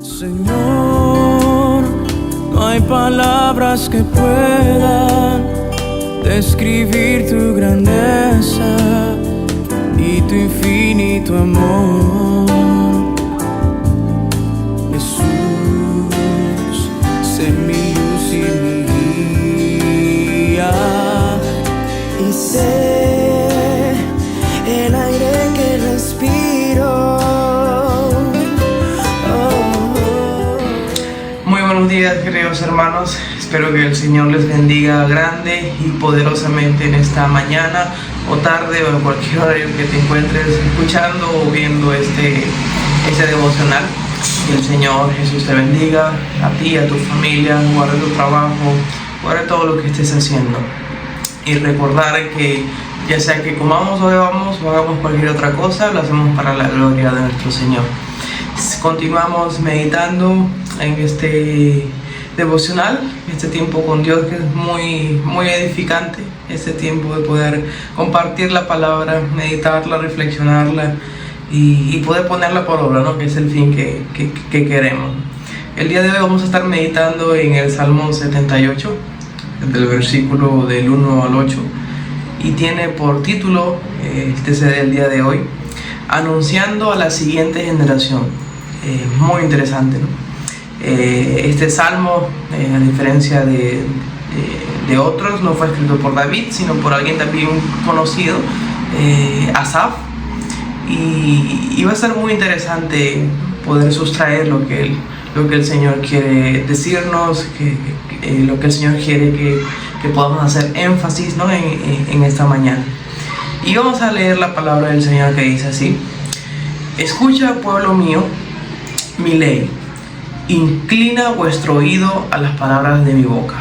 Señor, no hay palabras que puedan describir tu grandeza y tu infinito amor. Jesús, sé mi luz y mi guía, y sé el aire que respiro. Muy buenos días, queridos hermanos. Espero que el Señor les bendiga grande y poderosamente en esta mañana o tarde o en cualquier horario que te encuentres escuchando o viendo este devocional. Que el Señor Jesús te bendiga, a ti, a tu familia, guarde tu trabajo, guarde todo lo que estés haciendo. Y recordar que ya sea que comamos o bebamos o hagamos cualquier otra cosa, lo hacemos para la gloria de nuestro Señor. Continuamos meditando en este devocional, este tiempo con Dios que es muy edificante, este tiempo de poder compartir la palabra, meditarla, reflexionarla y poder ponerla por obra, ¿no? Que es el fin que queremos. El día de hoy vamos a estar meditando en el Salmo 78, del versículo del 1 al 8, y tiene por título, este será el día de hoy, anunciando a la siguiente generación. Muy interesante, ¿no? Este salmo, a diferencia de otros, no fue escrito por David, sino por alguien también conocido, Asaf, y va a ser muy interesante poder sustraer lo que el Señor quiere decirnos, lo que el Señor quiere que podamos hacer énfasis, ¿no? en esta mañana. Y vamos a leer la palabra del Señor, que dice así: escucha, pueblo mío, mi ley, inclina vuestro oído a las palabras de mi boca.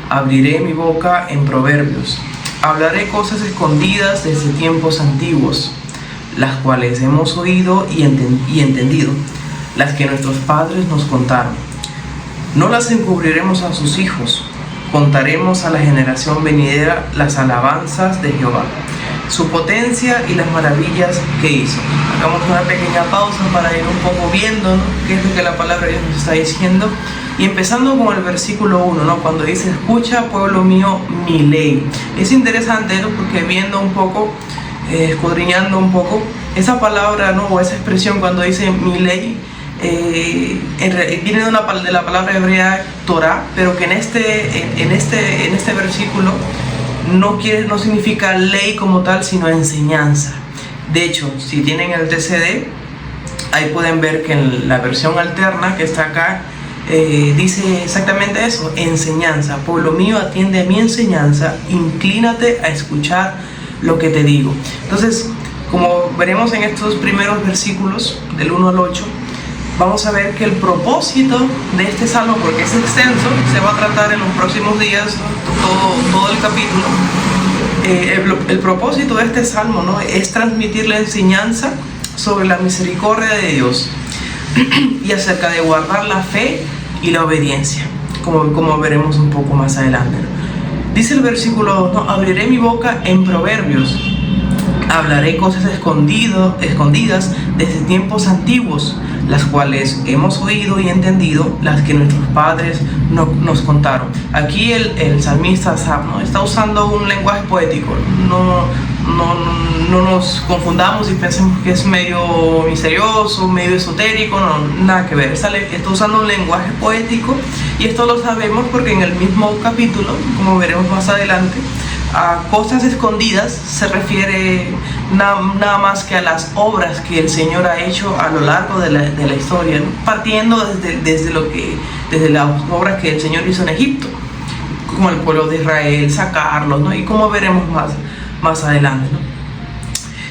Abriré mi boca en proverbios, hablaré cosas escondidas desde tiempos antiguos, las cuales hemos oído y entendido, las que nuestros padres nos contaron. No las encubriremos a sus hijos, contaremos a la generación venidera las alabanzas de Jehová, su potencia y las maravillas que hizo. Hagamos una pequeña pausa para ir un poco viendo, ¿no? qué es lo que la palabra de Dios nos está diciendo, y empezando con el versículo 1, ¿no? Cuando dice: escucha, pueblo mío, mi ley. Es interesante, ¿no? Porque viendo un poco, escudriñando un poco esa palabra, ¿no? O esa expresión cuando dice mi ley, viene de la palabra hebrea Torah, pero que en este versículo no significa ley como tal, sino enseñanza. De hecho, si tienen el TCD, ahí pueden ver que en la versión alterna que está acá, dice exactamente eso: enseñanza. Pueblo mío, atiende a mi enseñanza, inclínate a escuchar lo que te digo. Entonces, como veremos en estos primeros versículos, del 1 al 8, vamos a ver que el propósito de este salmo, porque es extenso, se va a tratar en los próximos días, ¿no? todo el capítulo. El propósito de este salmo, ¿no? es transmitir la enseñanza sobre la misericordia de Dios y acerca de guardar la fe y la obediencia, como veremos un poco más adelante, ¿no? Dice el versículo 2, ¿no? Abriré mi boca en proverbios, hablaré cosas escondidas desde tiempos antiguos, las cuales hemos oído y entendido, las que nuestros padres nos contaron. Aquí el salmista Asaf, ¿no? está usando un lenguaje poético. No nos confundamos y pensemos que es medio misterioso, medio esotérico. No, nada que ver. Está usando un lenguaje poético, y esto lo sabemos porque en el mismo capítulo, como veremos más adelante, a cosas escondidas se refiere nada más que a las obras que el Señor ha hecho a lo largo de la historia, ¿no? Partiendo desde las obras que el Señor hizo en Egipto, como el pueblo de Israel, sacarlos, ¿no? Y como veremos más adelante, ¿no?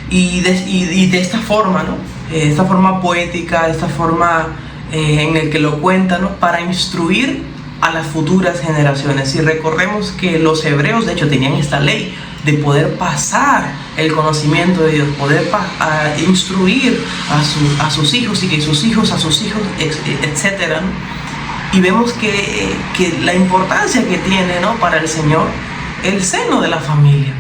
Y de esta forma, ¿no? Esta forma poética, esta forma en el que lo cuenta, ¿no? Para instruir a las futuras generaciones. Y recordemos que los hebreos de hecho tenían esta ley de poder pasar el conocimiento de Dios, poder instruir a sus hijos, y que sus hijos a sus hijos, etcétera, ¿no? Y vemos que la importancia que tiene, ¿no? para el Señor el seno de la familia,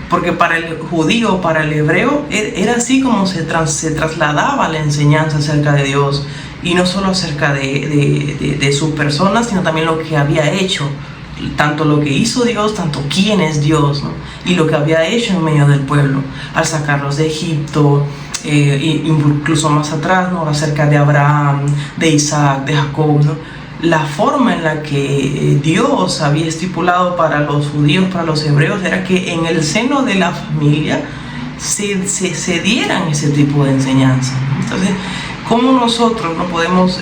porque para el judío, para el hebreo, era así como se trasladaba la enseñanza acerca de Dios Y no solo acerca de su persona, sino también lo que había hecho, tanto lo que hizo Dios, tanto quién es Dios, ¿no? Y lo que había hecho en medio del pueblo, al sacarlos de Egipto, incluso más atrás, ¿no? Acerca de Abraham, de Isaac, de Jacob, ¿no? La forma en la que Dios había estipulado para los judíos, para los hebreos, era que en el seno de la familia se dieran ese tipo de enseñanza, ¿no? Entonces, ¿cómo nosotros no podemos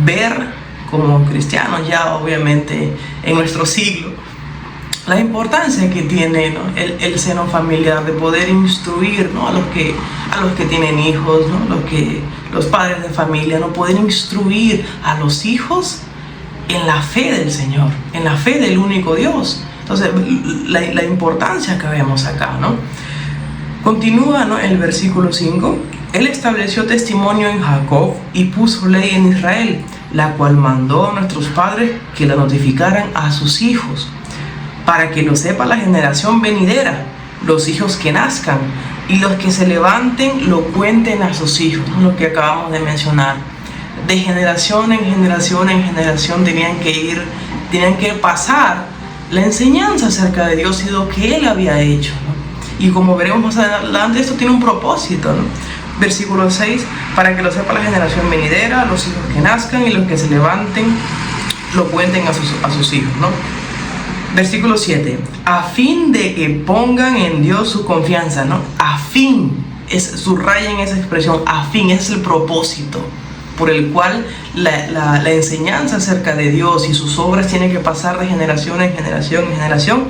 ver como cristianos ya obviamente en nuestro siglo la importancia que tiene, ¿no? el seno familiar, de poder instruir, ¿no? a los que tienen hijos, ¿no? los padres de familia, ¿no? Poder instruir a los hijos en la fe del Señor, en la fe del único Dios. Entonces, la importancia que vemos acá, ¿no? Continúa, ¿no? El versículo 5. Él estableció testimonio en Jacob y puso ley en Israel, la cual mandó a nuestros padres que la notificaran a sus hijos, para que lo sepa la generación venidera, los hijos que nazcan, y los que se levanten lo cuenten a sus hijos, ¿no? Lo que acabamos de mencionar. De generación en generación en generación tenían que pasar la enseñanza acerca de Dios y lo que Él había hecho, ¿no? Y como veremos más adelante, esto tiene un propósito, ¿no? Versículo 6, para que lo sepa la generación venidera, los hijos que nazcan y los que se levanten lo cuenten a sus hijos, ¿no? Versículo 7, a fin de que pongan en Dios su confianza, ¿no? A fin, subrayen esa expresión, a fin, ese es el propósito por el cual la enseñanza acerca de Dios y sus obras tiene que pasar de generación en generación en generación,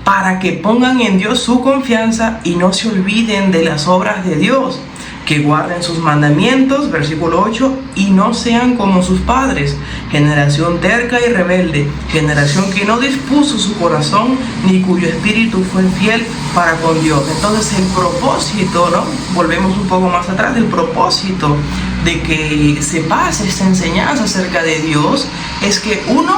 para que pongan en Dios su confianza y no se olviden de las obras de Dios, que guarden sus mandamientos, versículo 8, y no sean como sus padres, generación terca y rebelde, generación que no dispuso su corazón, ni cuyo espíritu fue fiel para con Dios. Entonces el propósito, ¿no? Volvemos un poco más atrás, el propósito de que se pase esta enseñanza acerca de Dios es que uno,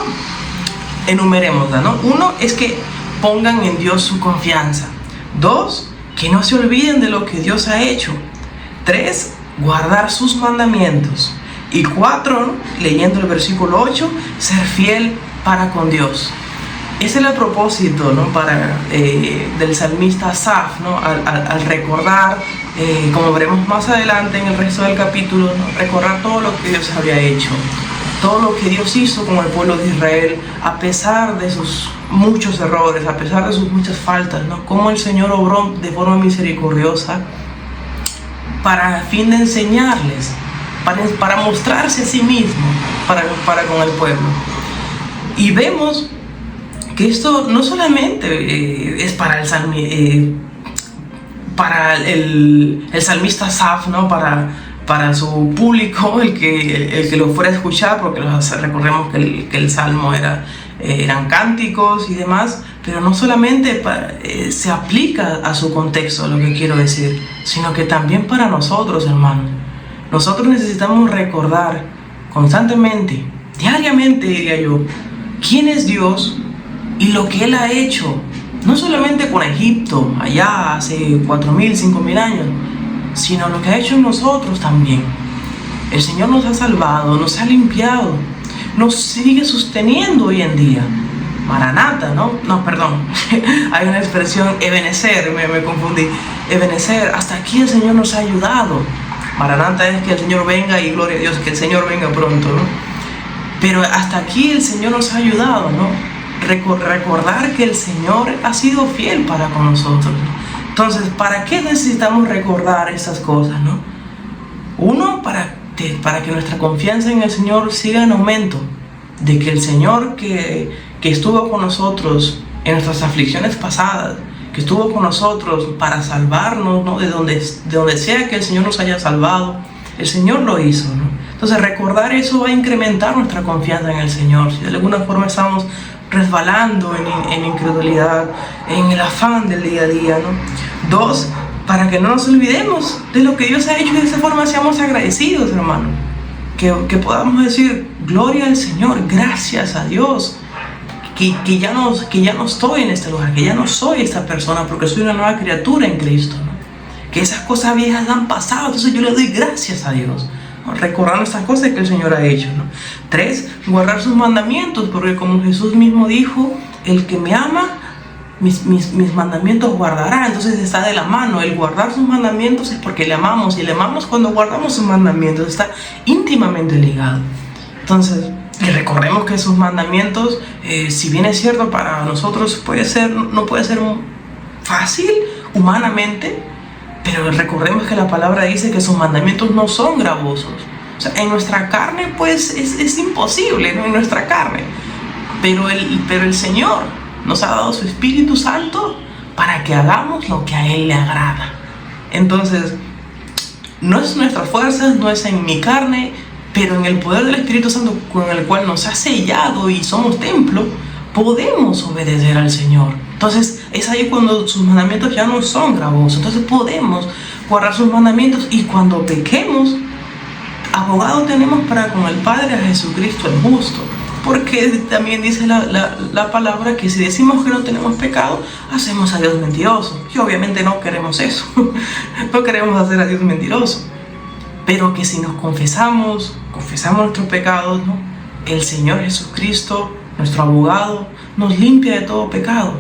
enumerémosla, ¿no? Uno es que pongan en Dios su confianza. 2, que no se olviden de lo que Dios ha hecho. 3, guardar sus mandamientos. Y 4, leyendo el versículo 8, ser fiel para con Dios. Ese es el propósito, ¿no? Del salmista Asaf, ¿no? Al recordar, como veremos más adelante en el resto del capítulo, ¿no? Recordar todo lo que Dios había hecho, todo lo que Dios hizo con el pueblo de Israel, a pesar de sus muchos errores, a pesar de sus muchas faltas, ¿no? Cómo el Señor obró de forma misericordiosa para fin de enseñarles, para mostrarse a sí mismo para con el pueblo. Y vemos que esto no solamente es para el salmista Asaf, ¿no? Para su público, el que lo fuera a escuchar, porque recordemos que el salmo eran cánticos y demás, pero no solamente se aplica a su contexto, lo que quiero decir, sino que también para nosotros, hermanos. Nosotros necesitamos recordar constantemente, diariamente diría yo, quién es Dios y lo que Él ha hecho, no solamente con Egipto, allá hace 4.000, 5.000 años, sino lo que ha hecho en nosotros también. El Señor nos ha salvado, nos ha limpiado, nos sigue sosteniendo hoy en día. Maranata, ¿no? No, perdón. Hay una expresión, ebenecer, me confundí. Ebenecer, hasta aquí el Señor nos ha ayudado. Maranata es que el Señor venga y gloria a Dios, que el Señor venga pronto, ¿no? Pero hasta aquí el Señor nos ha ayudado, ¿no? Recordar que el Señor ha sido fiel para con nosotros. Entonces, ¿para qué necesitamos recordar esas cosas, no? Uno, para que nuestra confianza en el Señor siga en aumento, de que el Señor que estuvo con nosotros en nuestras aflicciones pasadas, que estuvo con nosotros para salvarnos, ¿no? De donde sea que el Señor nos haya salvado, el Señor lo hizo, ¿no? Entonces, recordar eso va a incrementar nuestra confianza en el Señor. Si de alguna forma estamos resbalando en incredulidad, en el afán del día a día, ¿no? 2, para que no nos olvidemos de lo que Dios ha hecho y de esa forma seamos agradecidos, hermano. Que podamos decir, gloria al Señor, gracias a Dios, que ya no estoy en este lugar, que ya no soy esta persona, porque soy una nueva criatura en Cristo, ¿no? Que esas cosas viejas han pasado, entonces yo le doy gracias a Dios. recordando estas cosas que el Señor ha hecho, ¿no? 3, guardar sus mandamientos, porque como Jesús mismo dijo, el que me ama, mis mandamientos guardará. Entonces está de la mano. El guardar sus mandamientos es porque le amamos, y le amamos cuando guardamos sus mandamientos. Está íntimamente ligado. Entonces, y recordemos que sus mandamientos, si bien es cierto para nosotros no puede ser fácil humanamente, pero recordemos que la palabra dice que sus mandamientos no son gravosos. O sea, en nuestra carne pues es imposible, ¿no? En nuestra carne. Pero el Señor nos ha dado su Espíritu Santo para que hagamos lo que a Él le agrada. Entonces, no es nuestras fuerzas, no es en mi carne, pero en el poder del Espíritu Santo con el cual nos ha sellado y somos templo, podemos obedecer al Señor. Entonces es ahí cuando sus mandamientos ya no son gravosos. Entonces podemos guardar sus mandamientos, y cuando pequemos, abogado tenemos para con el Padre a Jesucristo el justo. Porque también dice la palabra que si decimos que no tenemos pecado, hacemos a Dios mentiroso. Y obviamente no queremos eso. No queremos hacer a Dios mentiroso. Pero que si nos confesamos nuestros pecados, ¿no? El Señor Jesucristo, nuestro abogado, nos limpia de todo pecado.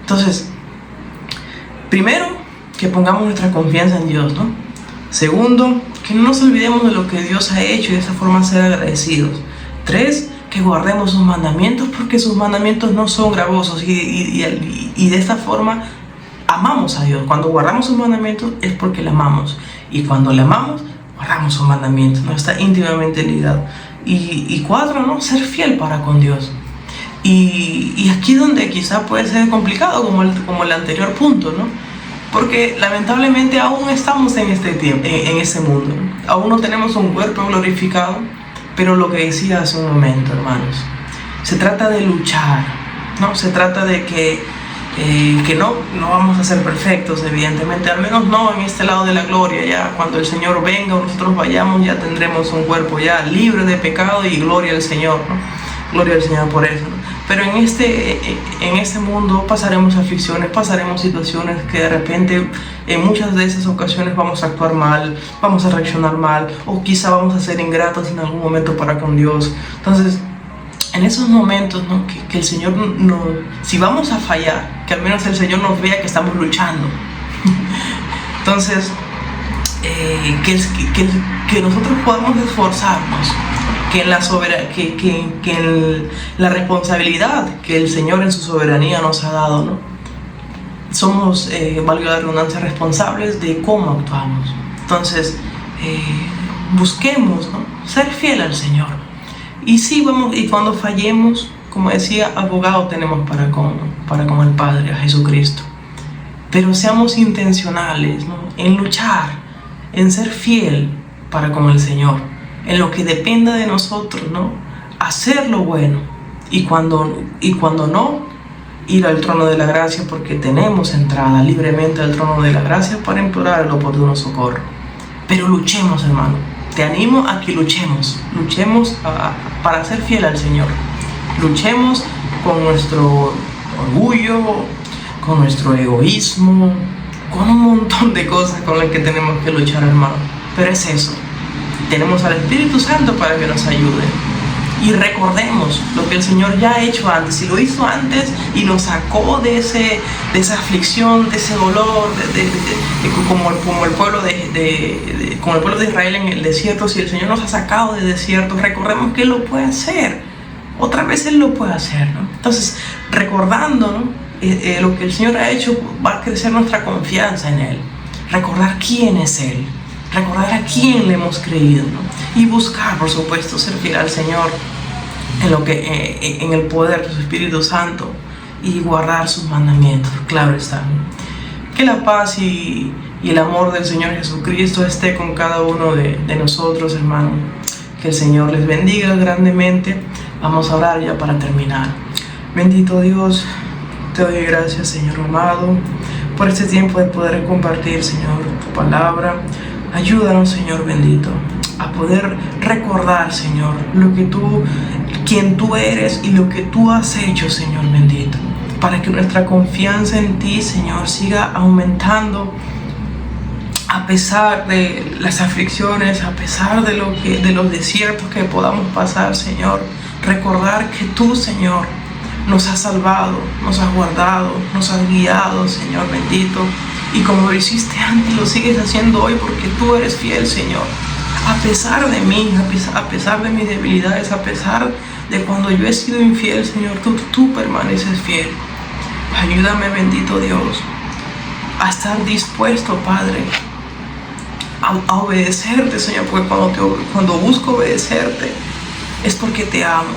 Entonces, primero, que pongamos nuestra confianza en Dios, ¿no? Segundo, que no nos olvidemos de lo que Dios ha hecho y de esa forma ser agradecidos. 3, que guardemos sus mandamientos, porque sus mandamientos no son gravosos, y de esta forma amamos a Dios. Cuando guardamos sus mandamientos es porque le amamos, y cuando le amamos, guardamos sus mandamientos, ¿no? Está íntimamente ligado. Y 4, ¿no? Ser fiel para con Dios. Y aquí donde quizá puede ser complicado, como el anterior punto, ¿no? Porque lamentablemente aún estamos en este tiempo, en ese mundo, ¿no? Aún no tenemos un cuerpo glorificado, pero lo que decía hace un momento, hermanos, se trata de luchar, ¿no? Se trata de que no vamos a ser perfectos, evidentemente, al menos no en este lado de la gloria. Ya cuando el Señor venga o nosotros vayamos, ya tendremos un cuerpo ya libre de pecado, y gloria al Señor, ¿no? Gloria al Señor por eso, ¿no? Pero en este mundo pasaremos aflicciones, pasaremos situaciones que de repente en muchas de esas ocasiones vamos a actuar mal, vamos a reaccionar mal, o quizá vamos a ser ingratos en algún momento para con Dios. Entonces, en esos momentos, ¿no? que el Señor si vamos a fallar, que al menos el Señor nos vea que estamos luchando. Entonces, que nosotros podamos esforzarnos, que en la responsabilidad que el Señor en su soberanía nos ha dado, ¿no? Somos, valga la redundancia, responsables de cómo actuamos. Entonces, busquemos, ¿no? Ser fiel al Señor. Y cuando fallemos, como decía, abogado tenemos para con el Padre, a Jesucristo. Pero seamos intencionales, ¿no? En luchar, en ser fiel para con el Señor, en lo que dependa de nosotros, ¿no? Hacer lo bueno, y cuando no, ir al trono de la gracia, porque tenemos entrada libremente al trono de la gracia para implorar el oportuno socorro. Pero luchemos, hermano. Te animo a que luchemos para ser fiel al Señor. Luchemos con nuestro orgullo, con nuestro egoísmo, con un montón de cosas con las que tenemos que luchar, hermano. Pero es eso. Tenemos al Espíritu Santo para que nos ayude. Y recordemos lo que el Señor ya ha hecho antes. Y lo hizo antes y nos sacó de esa aflicción, de ese dolor, como el pueblo de Israel en el desierto. Si el Señor nos ha sacado del desierto, recordemos que Él lo puede hacer. Otra vez Él lo puede hacer, ¿no? Entonces, recordando, ¿no? Lo que el Señor ha hecho, va a crecer nuestra confianza en Él. Recordar quién es Él. Recordar a quién le hemos creído, ¿no? Y buscar, por supuesto, ser fiel al Señor en el poder de su Espíritu Santo, y guardar sus mandamientos, claro está, ¿no? Que la paz y el amor del Señor Jesucristo esté con cada uno de nosotros, hermano. Que el Señor les bendiga grandemente. Vamos a orar ya para terminar. Bendito Dios, te doy gracias, Señor amado, por este tiempo de poder compartir, Señor, tu palabra. Ayúdanos, Señor bendito, a poder recordar, Señor, quién tú eres y lo que tú has hecho, Señor bendito, para que nuestra confianza en ti, Señor, siga aumentando a pesar de las aflicciones, a pesar de los desiertos que podamos pasar, Señor, recordar que tú, Señor, nos has salvado, nos has guardado, nos has guiado, Señor bendito. Y como lo hiciste antes, lo sigues haciendo hoy porque tú eres fiel, Señor. A pesar de mí, a pesar de mis debilidades, a pesar de cuando yo he sido infiel, Señor, tú permaneces fiel. Ayúdame, bendito Dios, a estar dispuesto, Padre, a obedecerte, Señor, porque cuando busco obedecerte es porque te amo.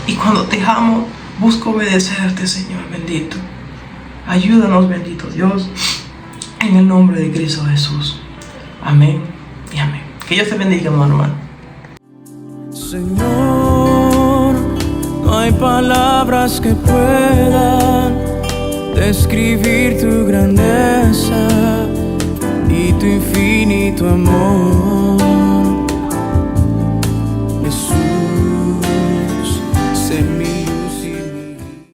Y cuando te amo, busco obedecerte, Señor bendito. Ayúdanos, bendito Dios, en el nombre de Cristo Jesús. Amén y amén. Que Dios te bendiga, hermano. Señor, no hay palabras que puedan describir tu grandeza y tu infinito amor.